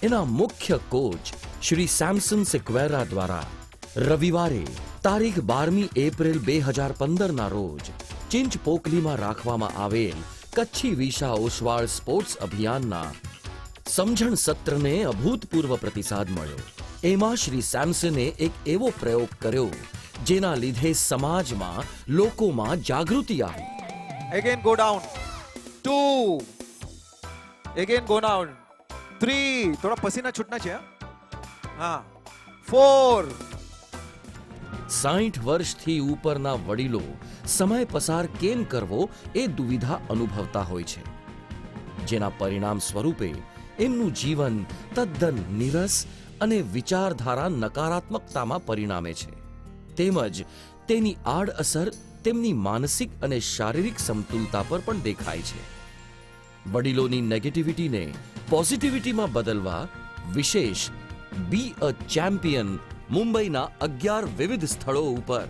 એના મુખ્ય coach Shri Samson સિક્વેરા દ્વારા રવિવારે તારીખ 12મી એપ્રિલ 2015ના રોજ ચિંચપોકલીમાં રાખવામાં આવેલ કચ્છી વિશા ઓસવાળ સ્પોર્ટ્સ અભિયાનના સમજણ સત્રને અભૂતપૂર્વ પ્રતિસાદ મળ્યો. એમાં શ્રી સેમસને એક એવો પ્રયોગ કર્યો જેના લીધે સમાજમાં લોકોમાં જાગૃતિ આવી. Again go down. 2. Again go down. 3. थोड़ा पसीना छूटना चाहिए. हाँ. 4. 60 વર્ષથી ઉપરના વડીલો સમય પસાર કેમ કરવો એ દુવિધા અનુભવતા હોય છે, જેના પરિણામ સ્વરૂપે એમનું જીવન તદ્દન નીરસ અને વિચારધારા નકારાત્મકતામાં પરિણામે છે. તેમજ તેની આડઅસર તેમની માનસિક અને શારીરિક સમતુલતા પર પણ દેખાય છે. વડીલોની નેગેટિવિટીને પોઝિટિવિટીમાં બદલવા વિશેષ બી અ ચેમ્પિયન મુંબઈના 11 વિવિધ સ્થળો ઉપર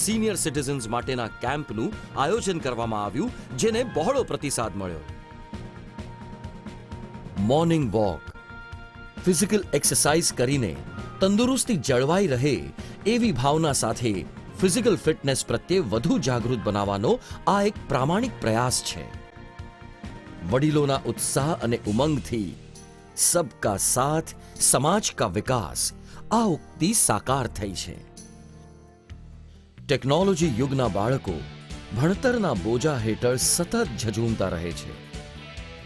સિનિયર સિટીઝન્સ માટેના કેમ્પનું આયોજન કરવામાં આવ્યું, જેને બહોળો પ્રતિસાદ મળ્યો. મોર્નિંગ વોક, ફિઝિકલ એક્સરસાઇઝ કરીને તંદુરસ્તી જળવાઈ રહે એવી ભાવના સાથે ફિઝિકલ ફિટનેસ પ્રત્યે વધુ જાગૃત બનાવવાનો આ એક પ્રામાણિક પ્રયાસ છે. વડીલોના ઉત્સાહ અને ઉમંગથી સબકા સાથ સમાજ કા વિકાસ આ ઉક્તિ સાકાર થઈ છે. ટેકનોલોજી યુગના બાળકો ભણતરના બોજા હેઠળ સતત ઝઝૂમતા રહે છે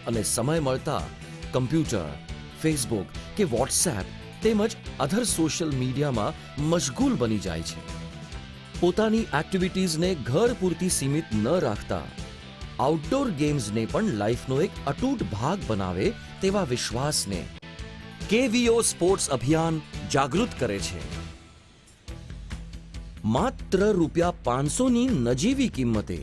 અને સમય મળતા કમ્પ્યુટર, ફેસબુક કે વોટ્સએપ તેમજ અધર સોશિયલ મીડિયામાં મશગુલ બની જાય છે. પોતાની એક્ટિવિટીઝને ઘર પૂરતી સીમિત ન રાખતા આઉટડોર ગેમ્સને પણ લાઈફનો એક અતૂટ ભાગ બનાવે તેવા વિશ્વાસને કેવીઓ સ્પોર્ટ્સ અભિયાન જાગૃત કરે છે. માત્ર ₹500ની નજીવી કિંમતે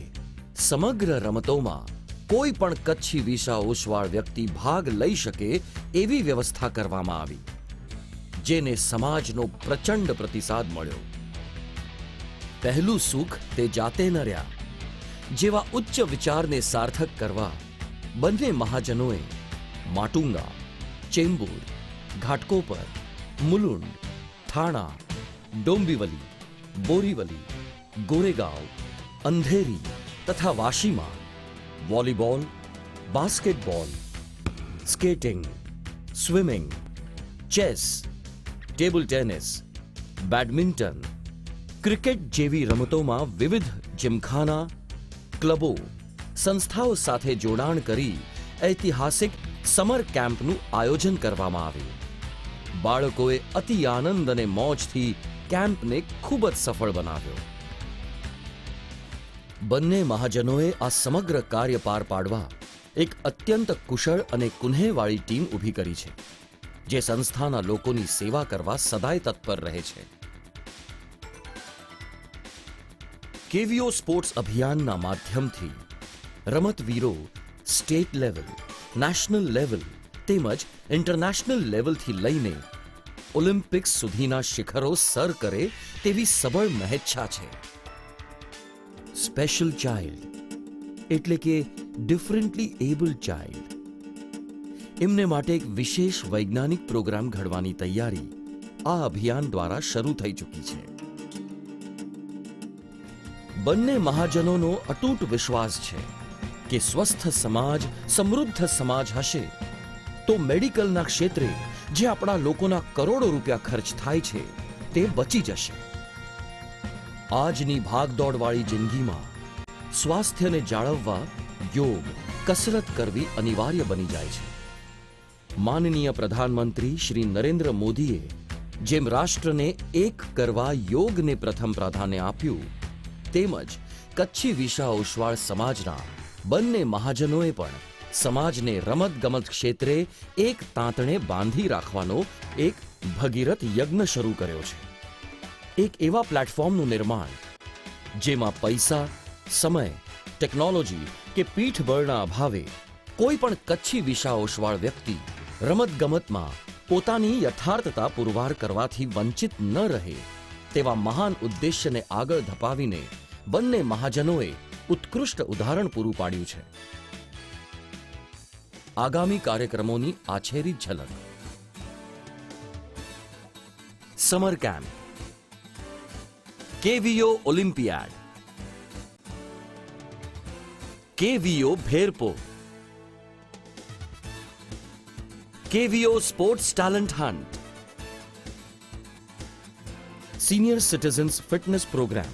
સમગ્ર રમતોમાં કોઈ પણ કચ્છી વિશા ઓસવાળ વ્યક્તિ ભાગ લઈ શકે એવી વ્યવસ્થા કરવામાં આવી, જેને સમાજનો પ્રચંડ પ્રતિસાદ મળ્યો. પહેલું સુખ તે જાતે ન રહ્યા જેવા ઉચ્ચ વિચારને સાર્થક કરવા બંને મહાજનોએ માટુંગા, ચેમ્બુર, ઘાટકોપર, મુલુંડ, થાણા, ડોંબિવલી, બોરીવલી, ગોરેગાંવ, અંધેરી તથા વાશીમાં volleyball, basketball, skating, swimming, chess, table tennis, badminton, cricket જેવી રમતોમાં વિવિધ જીમખાના, ક્લબો, સંસ્થાઓ સાથે જોડાણ કરી ઐતિહાસિક સમર કેમ્પનું આયોજન કરવામાં આવ્યું. બાળકોએ અતિ આનંદ અને મોજથી કેમ્પને ખૂબ જ સફળ બનાવ્યો. બંને મહાજનોએ આ સમગ્ર કાર્ય પાર પાડવા એક અત્યંત કુશળ અને કુન્હેવાળી ટીમ ઊભી કરી છે, જે સંસ્થાના લોકોની સેવા કરવા સદાય તત્પર રહે છે. કેવીઓ સ્પોર્ટ્સ અભિયાનના માધ્યમથી રમતવીરો સ્ટેટ લેવલ, નેશનલ લેવલ તેમજ ઇન્ટરનેશનલ લેવલથી લઈને ઓલિમ્પિક્સ સુધીના શિખરો સર કરે તેવી સબળ મહેચ્છા છે. સ્પેશિયલ ચાઇલ્ડ એટલે કે ડિફરન્ટલી એબલ્ડ ચાઇલ્ડ, એમને માટે એક વિશેષ વૈજ્ઞાનિક પ્રોગ્રામ ઘડવાની તૈયારી આ અભિયાન દ્વારા શરૂ થઈ ચૂકી છે. બંને મહાજનોનો અતૂટ વિશ્વાસ છે કે સ્વસ્થ સમાજ સમૃદ્ધ સમાજ હશે તો મેડિકલના ક્ષેત્રે જે આપણા લોકોના કરોડો રૂપિયા ખર્ચ થાય છે તે બચી જશે. આજની ભાગદોડવાળી જિંદગીમાં સ્વાસ્થ્યને જાળવવા યોગ, કસરત કરવી અનિવાર્ય બની જાય છે. માનનીય પ્રધાનમંત્રી શ્રી નરેન્દ્ર મોદીએ જેમ રાષ્ટ્રને એક કરવા યોગને પ્રથમ પ્રાધાન્ય આપ્યું, તેમજ કચ્છી વિશા ઓસવાળ સમાજના બંને મહાજનોએ પણ સમાજને રમતગમત ક્ષેત્રે એક તાંતણે બાંધી રાખવાનો એક ભગીરથ યજ્ઞ શરૂ કર્યો છે. એક એવા પ્લેટફોર્મનું નિર્માણ જેમાં પૈસા, સમય, ટેકનોલોજી કે પીઠબળના અભાવે કોઈ પણ કચ્છી વિશા ઓસવાળ વ્યક્તિ રમતગમતમાં પોતાની યથાર્થતા પુરવાર કરવાથી વંચિત ન રહે તેવા મહાન ઉદ્દેશ્યને આગળ ધપાવીને બંને મહાજનોએ ઉત્કૃષ્ટ ઉદાહરણ પૂરું પાડ્યું છે. આગામી કાર્યક્રમોની આછેરી ઝલક. Summer camp, KVO Olympiad, KVO भेरपो, KVO sports talent hunt, senior citizens fitness programme,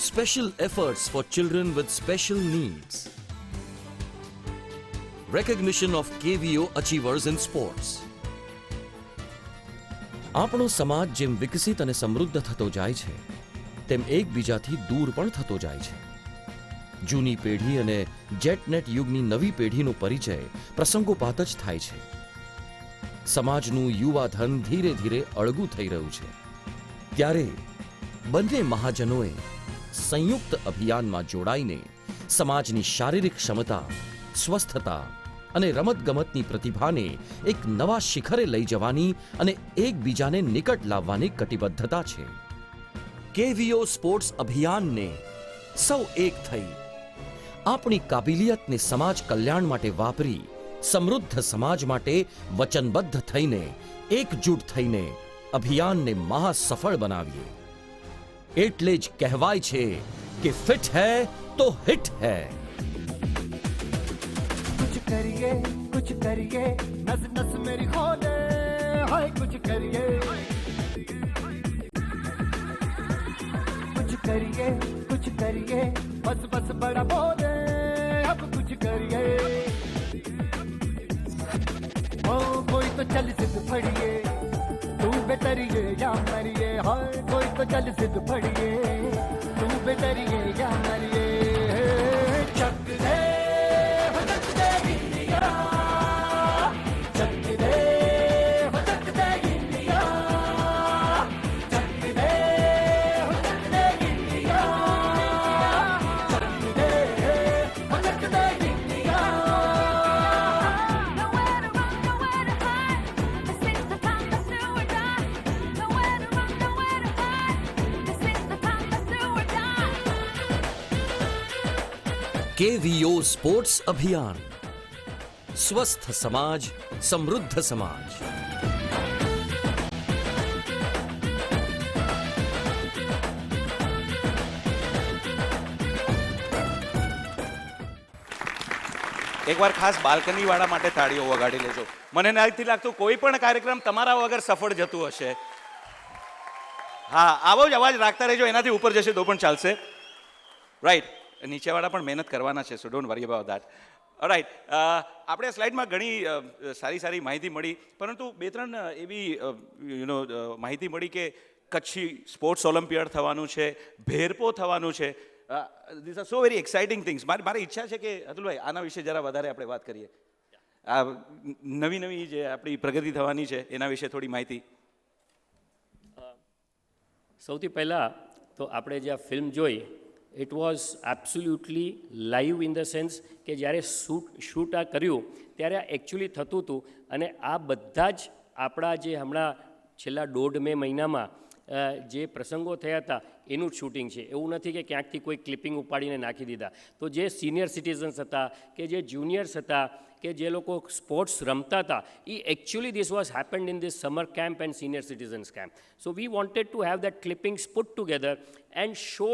special efforts for children with special needs, recognition of KVO achievers in sports. આપણો સમાજ જેમ વિકસિત અને સમૃદ્ધ થતો જાય છે તેમ એકબીજાથી દૂર પણ થતો જાય છે. જૂની પેઢી અને જેટનેટ યુગની નવી પેઢીનો પરિચય પ્રસંગોપાત જ થાય છે. સમાજનું યુવા ધન ધીરે ધીરે અળગું થઈ રહ્યું છે. ત્યારે બંને મહાજનોએ સંયુક્ત અભિયાનમાં જોડાઈને સમાજની શારીરિક ક્ષમતા, સ્વસ્થતા અને રમતગમતની પ્રતિભાને એક નવા શિખરે લઈ જવાની અને એકબીજાને નિકટ લાવવાની કટિબદ્ધતા છે. કેવીઓ સ્પોર્ટ્સ અભિયાનને સૌ એક થઈ આપણી કાબિલિયતને સમાજ કલ્યાણ માટે વાપરી સમૃદ્ધ સમાજ માટે વચનબદ્ધ થઈને એકજૂટ થઈને અભિયાનને મહાસફળ બનાવીએ. એટલે જ કહેવાય છે કે ફિટ હૈ તો હિટ હૈ. कुछ करिए नस नस मेरी खोले हाय कुछ करिए बस बस बड़ा बोले अब कुछ करिए ओ कोई तो चल सिद्ध फड़िए तू बेतरिए या मरिए हाय कोई तो चल सिद्ध फड़िए तू बेतरिए या मरिए चक दे કેવીઓ સ્પોર્ટ્સ અભિયાન, સ્વસ્થ સમાજ, સમૃદ્ધ સમાજ. એકવાર ખાસ બાલ્કનીવાળા માટે તાળીઓ વગાડી લેજો. મને નથી લાગતું કોઈ પણ કાર્યક્રમ તમારા વગર સફળ જતું હશે. હા, આવો જ અવાજ રાખતા રહેજો, એનાથી ઉપર જશે તો પણ ચાલશે. રાઈટ, નીચેવાળા પણ મહેનત કરવાના છે, સો don't worry about that. Right, આપણે સ્લાઇડમાં ઘણી સારી માહિતી મળી, પરંતુ બે ત્રણ એવી માહિતી મળી કે કચ્છી સ્પોર્ટ્સ ઓલિમ્પિયાડ થવાનું છે, ભેરપો થવાનું છે. This are so very exciting things. મારી ઈચ્છા છે કે અતુલભાઈ આના વિશે જરા વધારે આપણે વાત કરીએ. આ નવી જે આપણી પ્રગતિ થવાની છે એના વિશે થોડી માહિતી. સૌથી પહેલાં તો આપણે જે આ ફિલ્મ જોઈ, it was absolutely live in the sense કે જ્યારે શૂટ આ કર્યું ત્યારે આ એકચ્યુઅલી થતું હતું. અને આ બધા જ આપણા જે હમણાં છેલ્લા 1.5 મહિનામાં જે પ્રસંગો થયા હતા એનું જ શૂટિંગ છે. એવું નથી કે ક્યાંકથી કોઈ ક્લિપિંગ ઉપાડીને નાખી દીધા. તો જે સિનિયર સિટીઝન્સ હતા કે જે જુનિયર્સ હતા કે જે લોકો સ્પોર્ટ્સ રમતા હતા, એ actually this was happened in this summer camp and senior citizens camp. So we wanted to have that clippings put together and show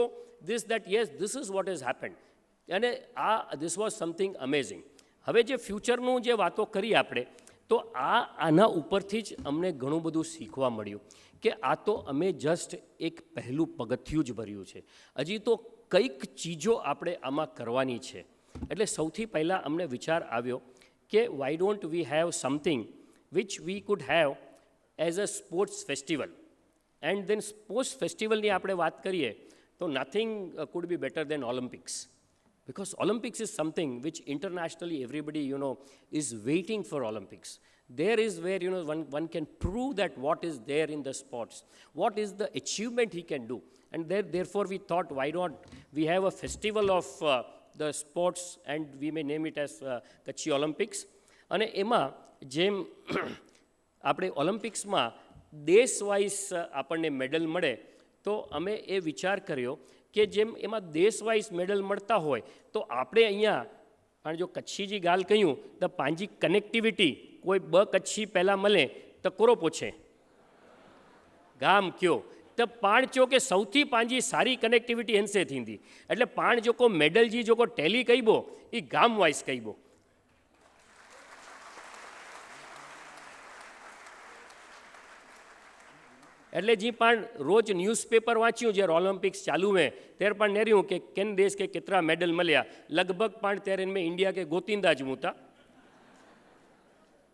this that yes this is what has happened. અને this was something amazing. હવે જે ફ્યુચરનું જે વાતો કરી આપણે, તો આના ઉપરથી જ અમને ઘણું બધું શીખવા મળ્યું કે આ તો અમે જસ્ટ એક પહેલું પગથિયું જ ભર્યું છે. હજી તો કંઈક ચીજો આપણે આમાં કરવાની છે. એટલે સૌથી પહેલાં અમને વિચાર આવ્યો કે why don't we have something which we could have as a sports festival. And then sports ફેસ્ટિવલની આપણે વાત કરીએ તો nothing could be better than Olympics, because Olympics is something which internationally everybody is waiting for. Olympics, there is where one can prove that what is there in the sports, what is the achievement he can do. And therefore we thought, why don't we have a festival of the sports and we may name it as Kachchi Olympics. અને એમાં જેમ આપણે ઓલિમ્પિક્સમાં દેશ wise આપણને medal મળે, તો અમે એ વિચાર કર્યો કે જેમ એમાં દેશ વાઇઝ મેડલ મળતા હોય તો આપણે અહીંયા પણ જો કચ્છીજી ગાલ કહ્યું તો પાંજી કનેક્ટિવિટી કોઈ કચ્છી પહેલાં મળે ટકોરો પૂછે ગામ કયો त पाण चो के सौथी पंहिंजी सारी कनेक्टिविटी हिनसे थींदी એટલે पाण जेको मेडल जी जेको टेली कइबो ई गाम वाइस कइबो એટલે जी पाण रोज न्यूज़पेपर वाँच्यूं જ્યારે ઓલિમ્પિક્સ ચાલુ में ત્યારે પણ નેર્યું કે કેन देश के केतिरा मेडल મળ્યા લગભગ પણ ત્યારે में इंडिया के गोतींदा ज मूता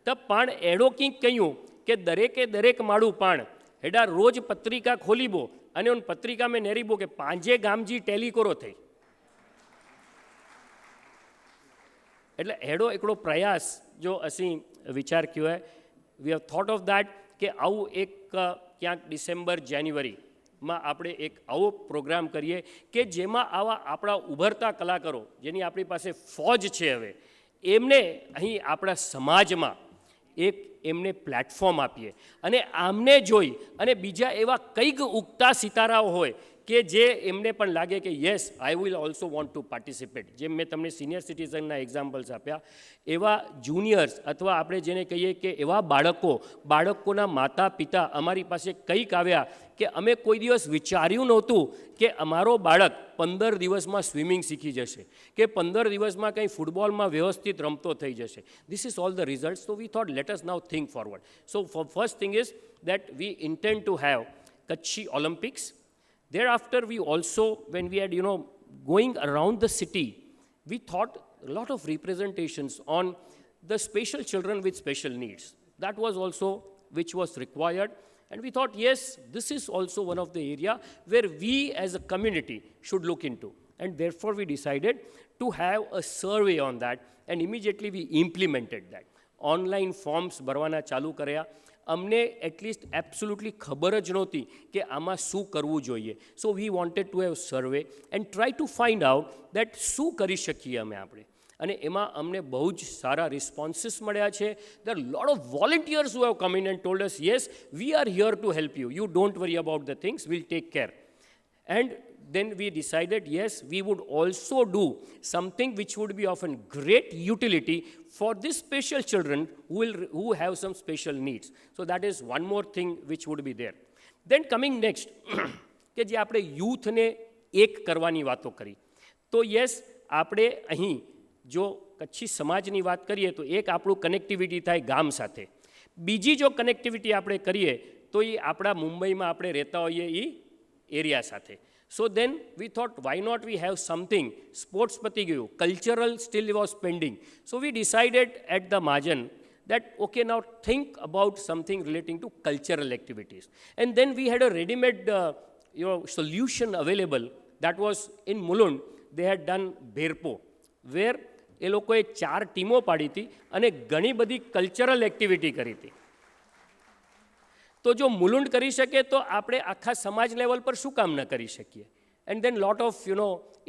त पण अहिड़ो कंहिं कयूं કે દરેકે દરેક માળું પણ हेॾा रोज पत्रिका खोलीबो अने उन पत्रिका में नेरीबो के पंहिंजे गाम जी टेली कोरो थई એટલે अहिड़ो हिकिड़ो प्रयास जो असीं वीचार कयो है we have thought of that કે આવું એક ક્યાંક ડિસેમ્બર જાન્યુઆરીમાં આપણે એક આવો પ્રોગ્રામ કરીએ કે જેમાં આવા આપણા ઉભરતા કલાકારો જેની આપણી પાસે ફોજ છે હવે એમને અહીં આપણા સમાજમાં એક એમને પ્લેટફોર્મ આપીએ અને આમને જોઈ અને બીજા એવા કંઈક ઉગતા સિતારાઓ હોય કે જે એમને પણ લાગે કે yes I will also want to participate જેમ મેં તમને સિનિયર સિટીઝનના એક્ઝામ્પલ્સ આપ્યા એવા જુનિયર્સ અથવા આપણે જેને કહીએ કે એવા બાળકોના માતા પિતા અમારી પાસે કંઈક આવ્યા કે અમે કોઈ દિવસ વિચાર્યું નહોતું કે અમારો બાળક 15 દિવસમાં સ્વિમિંગ શીખી જશે કે 15 દિવસમાં કંઈ ફૂટબોલમાં વ્યવસ્થિત રમતો થઈ જશે this is all the result so we thought let us now think forward so first thing is that we intend to have Kutchi Olympics Thereafter, we also, when we had, going around the city, we thought a lot of representations on the special children with special needs. That was also which was required. And we thought, yes, this is also one of the area where we as a community should look into. And therefore, we decided to have a survey on that. And immediately we implemented that. Online forms ભરવાના ચાલુ કર્યા અમને at least absolutely ખબર જ નહોતી કે આમાં શું કરવું જોઈએ so we wanted to have survey and try to find out that શું કરી શકીએ અમે આપણે અને એમાં અમને બહુ જ સારા રિસ્પોન્સીસ મળ્યા છે there lot of volunteers who have come in and told us yes we are here to help you you don't worry about the things we'll take care and then we decided, yes, we would also do something which would be of a great utility for these special children who have some special needs. So that is one more thing which would be there. Then coming next, કે જે આપણે youthને એક કરવાની વાતો કરી તો yes આપણે અહીં જો કચ્છી સમાજની વાત કરીએ તો એક આપણું કનેક્ટિવિટી થાય ગામ સાથે બીજી જો કનેક્ટિવિટી આપણે કરીએ તો એ આપણા મુંબઈમાં આપણે રહેતા હોઈએ એ એરિયા સાથે So then we thought, why not we have something, sports pati gayu, cultural still was pending. So we decided at the margin that, okay, now think about something relating to cultural activities. And then we had a ready-made solution available that was in Mulund, they had done Berpo, where એ લોકોએ 4 ટીમો પાડી હતી અને ઘણી બધી cultural activity કરી હતી તો જો મુલુંડ કરી શકે તો આપણે આખા સમાજ લેવલ પર શું કામ ન કરી શકીએ and then lot of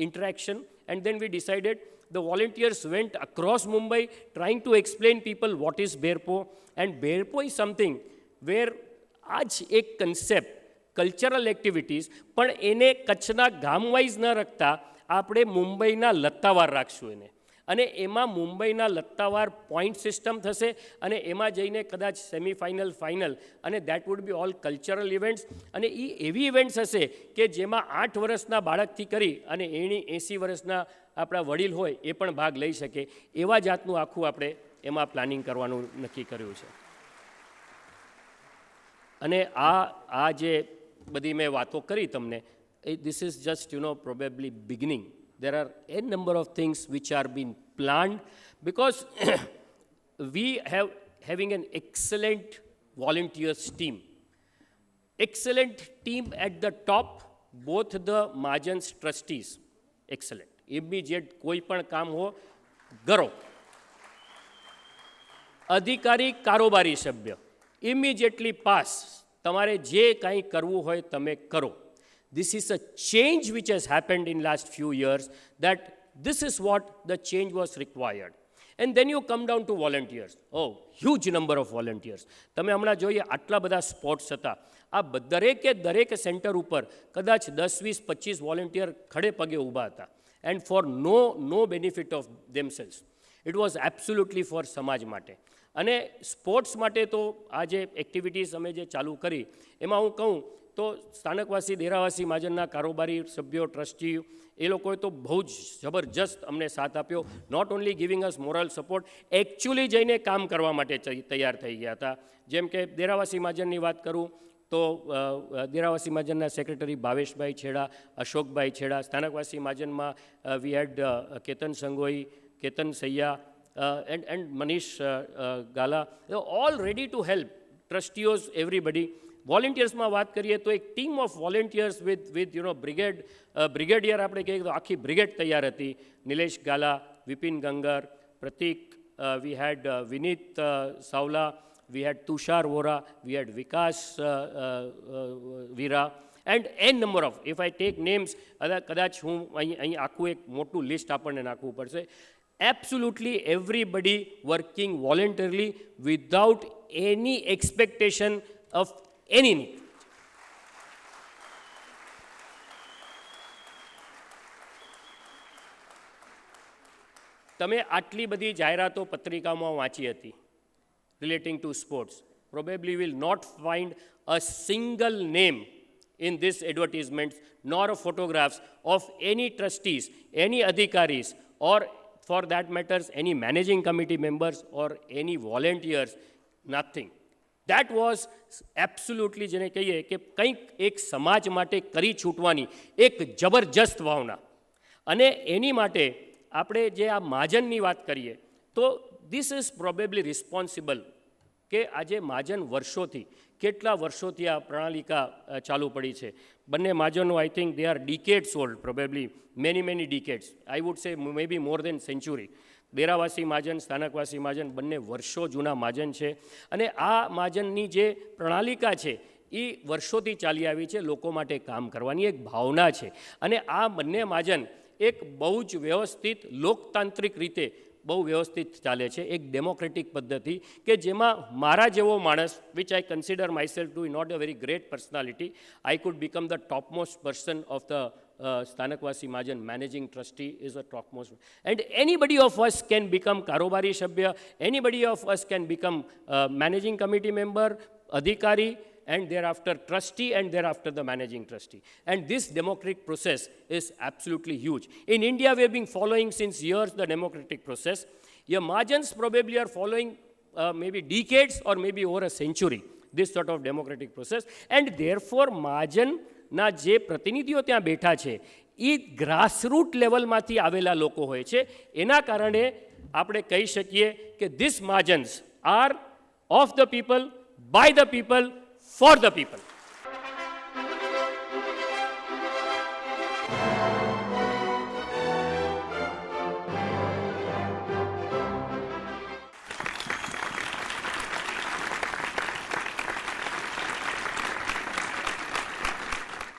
interaction and then we decided the volunteers went across Mumbai trying to explain people what is Berpo and Berpo is something where આજ એક કન્સેપ્ટ કલ્ચરલ એક્ટિવિટીઝ પણ એને કચ્છના ગામ વાઇઝ ન રાખતા આપણે મુંબઈના લત્તાવાર રાખશું એને અને એમાં મુંબઈના લત્તાવાર પોઈન્ટ સિસ્ટમ થશે અને એમાં જઈને કદાચ સેમિફાઇનલ ફાઇનલ અને that would be all cultural events અને એ એવી ઇવેન્ટ્સ હશે કે જેમાં 8 વર્ષના બાળકથી કરી અને એની 80 વર્ષના આપણા વડીલ હોય એ પણ ભાગ લઈ શકે એવા જાતનું આખું આપણે એમાં પ્લાનિંગ કરવાનું નક્કી કર્યું છે અને આ જે બધી મેં વાતો કરી તમને this is just probably beginning. There are a number of things which are being planned because we having an excellent volunteers team. Excellent team at the top, both the Mahajans trustees. Excellent. Immediate કોઈ પણ કામ હો કરો અધિકારી કારોબારી સભ્ય immediately pass તમારે જે કાંઈ કરવું હોય તમે કરો This is a change which has happened in last few years that this is what the change was required. And then you come down to volunteers. Oh, huge number of volunteers. તમે હમણાં જોઈએ આટલા બધા sports હતા આ દરેકે centre ઉપર કદાચ 10, 20, 25 વોલન્ટિયર ખડે પગે ઊભા હતા and for no benefit of themselves. It was absolutely for સમાજ માટે. અને સ્પોર્ટ્સ માટે તો આ જે એક્ટિવિટીઝ અમે જે ચાલુ કરી એમાં હું કહું તો સ્થાનકવાસી દેરાવાસી મહાજનના કારોબારી સભ્યો ટ્રસ્ટી એ લોકોએ તો બહુ જ જબરજસ્ત અમને સાથ આપ્યો. Not only giving us moral support, actually જઈને કામ કરવા માટે તૈયાર થઈ ગયા હતા. જેમ કે દેરાવાસી મહાજનની વાત કરું તો દેરાવાસી મહાજનના સેક્રેટરી ભાવેશભાઈ છેડા, અશોકભાઈ છેડા, સ્થાનકવાસી મહાજનમાં we had Ketan Sangoi, Ketan Saiya and Manish Gala, all ready to help. ટ્રસ્ટીઓઝ એવરીબડી. વોલેન્ટિયર્સમાં વાત કરીએ તો એક team of volunteers with brigadier આપણે કહીએ તો આખી બ્રિગેડ તૈયાર હતી. નિલેશ ગાલા, વિપિન ગંગર, પ્રતીક, વી હેડ વિનીત Savla, we had Tushar Vora, we had Vikas Vira, and n number of, if I take names, કદાચ હું અહીં આખું એક મોટું લિસ્ટ આપણને નાખવું પડશે. Absolutely everybody working voluntarily without any expectation of any need. તમે આટલી બધી જાહેરાતો પત્રિકામાં વાંચી હતી relating to sports. Probably will not find a single name in this advertisement nor photographs of any trustees, any adhikaris, or for that matters any managing committee members or any volunteers, nothing. That was absolutely જેને કહીએ કે કંઈક એક સમાજ માટે કરી છૂટવાની એક જબરજસ્ત ભાવના. અને એની માટે આપણે જે આ મહાજનની વાત કરીએ તો this is probably responsible કે આજે મહાજન વર્ષોથી કેટલા વર્ષોથી આ પ્રણાલિકા ચાલુ પડી છે. બંને મહાજનો I think they are decades old, probably many decades, I would say May B more then century. દેરાવાસી મહાજન, સ્થાનકવાસી મહાજન બંને વર્ષો જૂના મહાજન છે. અને આ મહાજનની જે પ્રણાલિકા છે એ વર્ષોથી ચાલી આવી છે. લોકો માટે કામ કરવાની એક ભાવના છે. અને આ બંને મહાજન એક બહુ જ વ્યવસ્થિત લોકતાંત્રિક રીતે બહુ વ્યવસ્થિત ચાલે છે. એક ડેમોક્રેટિક પદ્ધતિ કે જેમાં મારા જેવો માણસ, which I consider myself to not a very great personality, I could become the topmost person of the Sthanakvasi Mahajan managing trustee is a topmost, and anybody of us can become કારોબારી સભ્ય, anybody of us can become managing committee member, અધિકારી, and thereafter trustee, and thereafter the managing trustee. And this democratic process is absolutely huge. In India, we have been following since years the democratic process. Your Mahajans probably are following maybe decades or maybe over a century, this sort of democratic process. And therefore, મહાજનના જે પ્રતિનિધિઓ ત્યાં બેઠા છે એ grassroot લેવલમાંથી આવેલા લોકો હોય છે. એના કારણે આપણે કહી શકીએ કે ધીસ મહાજન્સ are of the people, by the people, for the people.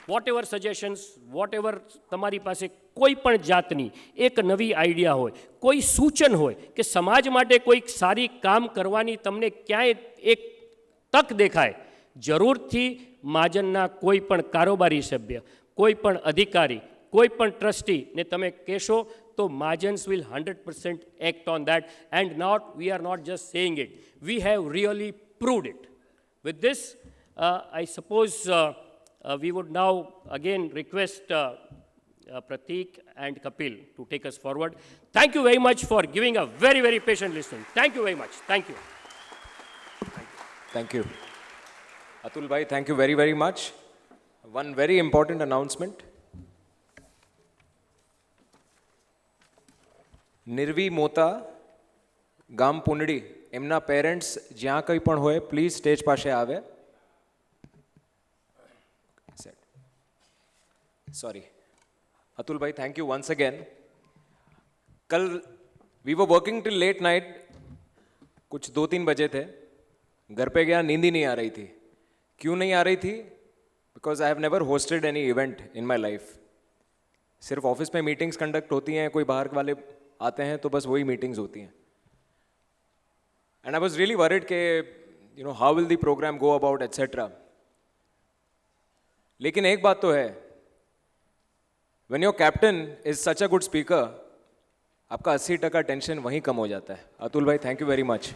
Whatever suggestions, whatever તમારી પાસે કોઈ પણ જાતની એક નવી આઈડિયા હોય, કોઈ સૂચન હોય કે સમાજ માટે કોઈક સારી કામ કરવાની તમને ક્યાંય એક તક દેખાય, જરૂરથી મહાજનના કોઈ પણ કારોબારી સભ્ય, કોઈ પણ અધિકારી, કોઈ પણ ટ્રસ્ટીને તમે કહેશો તો મહાજન્સ will 100% act on that. And not we are not just saying it, we have really proved it. With this I suppose we would now again request Prateek and Kapil to take us forward. Thank you very much for giving a very, very patient listening. Thank you very much. Thank you. Thank you. Atul bhai, thank you very, very much. One very important announcement. નિર્વી મોતા ગામ પુંડડી એમના parents જ્યાં કંઈ પણ હોય please stage પાસે આવે. Sorry. Atul bhai, thank you once again. कल we were working till late night, कुछ 2-3 बजे थे. घर पे गया, नींद ही नहीं आ रही थी. क्यों नहीं आ रही थी? Because I have never hosted any event in my life. सिर्फ ऑफिस में मीटिंग्स कंडक्ट होती हैं, कोई बाहर वाले आते हैं तो बस वही मीटिंग्स होती हैं. And I was really worried कि how will the program go about, etc. लेकिन एक बात तो है, when your captain is such a good speaker, आपका 80% टेंशन वहीं कम हो जाता है. अतुल भाई, थैंक यू वेरी मच.